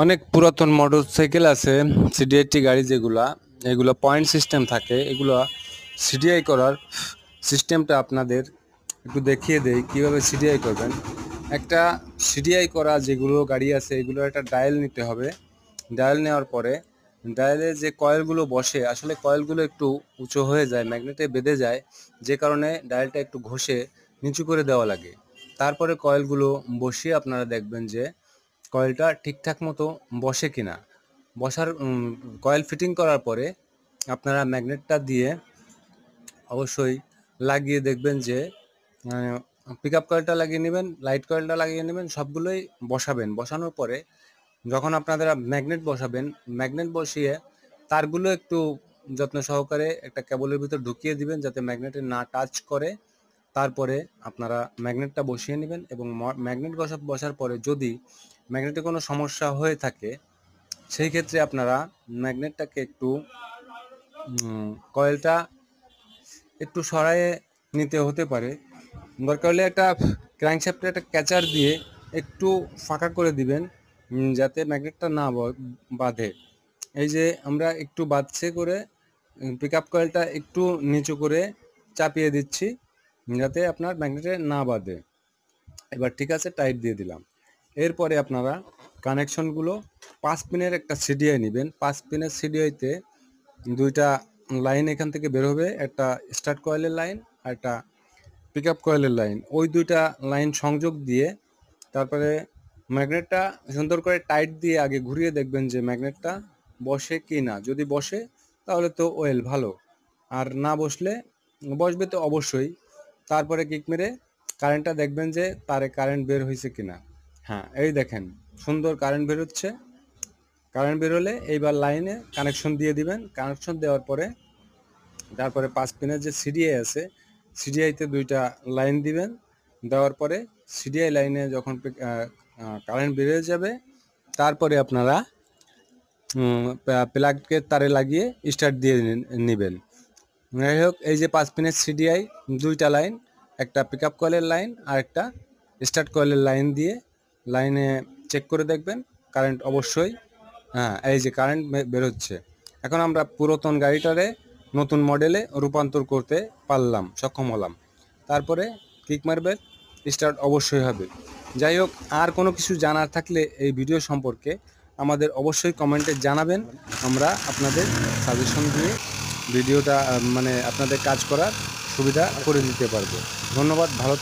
অনেক পুরাতন মোটরসাইকেল আছে সিডিআইটি গাড়ি যেগুলা এগুলো পয়েন্ট সিস্টেম থাকে। এগুলো সিডিআই করার সিস্টেমটা আপনাদের একটু দেখিয়ে দেই কিভাবে সিডিআই করবেন। একটা সিডিআই করা যেগুলো গাড়ি আছে এগুলো একটা ডায়াল নিতে হবে। ডায়াল নেওয়ার পরে ডায়ালে যে কয়েলগুলো বসে, আসলে কয়েলগুলো একটু উঁচু হয়ে যায়, ম্যাগনেটে বেঁধে যায়, যে কারণে ডায়ালটা একটু ঘষে নিচু করে দেওয়া লাগে। তারপরে কয়েলগুলো বসিয়ে আপনারা দেখবেন যে কয়েলটা ঠিকঠাক মতো বসে কিনা। বসার কয়েল ফিটিং করার পরে আপনারা ম্যাগনেটটা দিয়ে অবশ্যই লাগিয়ে দেখবেন যে পিক আপ কয়েলটা লাগিয়ে নেবেন, লাইট কয়েলটা লাগিয়ে নেবেন, সবগুলোই বসাবেন। বসানোর পরে যখন আপনারা ম্যাগনেট বসাবেন, ম্যাগনেট বসিয়ে তারগুলো একটু যত্ন সহকারে একটা কেবলের ভিতর ঢুকিয়ে দিবেন যাতে ম্যাগনেটে না টাচ করে। তারপরে আপনারা ম্যাগনেটটা বসিয়ে নেবেন এবং ম্যাগনেট বসার পরে যদি ম্যাগনেটে কোনো সমস্যা হয়ে থাকে সেই ক্ষেত্রে আপনারা ম্যাগনেটটাকে একটু কয়েলটা একটু সরায়ে নিতে হতে পারে। দরকার হলে একটা ক্র্যাঙ্কশ্যাফটে একটা ক্যাচার দিয়ে একটু ফাঁকা করে দিবেন যাতে ম্যাগনেটটা না বাঁধে। এই যে আমরা একটু বাঁধছে করে পিক আপ কয়েলটা একটু নিচু করে চাপিয়ে দিচ্ছি যাতে আপনার ম্যাগনেটে না বাঁধে। এবার ঠিক আছে, টাইট দিয়ে দিলাম। এরপরে আপনারা কানেকশনগুলো 5 পিনের একটা সিডিআই নেবেন। 5 পিনের সিডিআইতে দুইটা লাইন এখান থেকে বের হবে, একটা স্টার্ট কয়েলের লাইন আর একটা পিক আপ কয়েলের লাইন। ওই দুইটা লাইন সংযোগ দিয়ে তারপরে ম্যাগনেটটা সুন্দর করে টাইট দিয়ে আগে ঘুরিয়ে দেখবেন যে ম্যাগনেটটা বসে কি না। যদি বসে তাহলে তো ওয়েল ভালো, আর না বসলে, বসবে তো অবশ্যই, তারপরে কিক মেরে কারেন্টটা দেখবেন যে তারে কারেন্ট বের হয়েছে কিনা। হ্যাঁ, এই দেখেন সুন্দর কারেন্ট বের হচ্ছে। কারেন্ট বের হলে এইবার লাইনে কানেকশন দিয়ে দিবেন। কানেকশন দেওয়ার পরে তারপরে 5 পিনের যে সিডিআই আছে সিডিআইতে দুইটা লাইন দিবেন। দেওয়ার পরে সিডিআই লাইনে যখন কারেন্ট বের হয়ে যাবে তারপরে আপনারা প্লাগের তারে লাগিয়ে স্টার্ট দিয়ে নেবেন। যাই হোক, এই যে 5 পিনের সিডিআই দুইটা লাইন, একটা পিক আপ কয়েলের লাইন আর একটা স্টার্ট কয়েলের লাইন দিয়ে লাইনে চেক করে দেখবেন কারেন্ট অবশ্যই, হ্যাঁ এই যে কারেন্ট বের হচ্ছে। এখন আমরা পুরাতন গাড়িটারে নতুন মডেলে রূপান্তর করতে পারলাম, সক্ষম হলাম। তারপরে কিক মারবেন, স্টার্ট অবশ্যই হবে। যাই হোক, আর কোনো কিছু জানার থাকলে এই ভিডিও সম্পর্কে আমাদের অবশ্যই কমেন্টে জানাবেন। আমরা আপনাদের সাজেশন দিয়ে ভিডিওটা মানে আপনাদের কাজ করার সুবিধা করে দিতে পারবো। ধন্যবাদ, ভালো থাকবেন।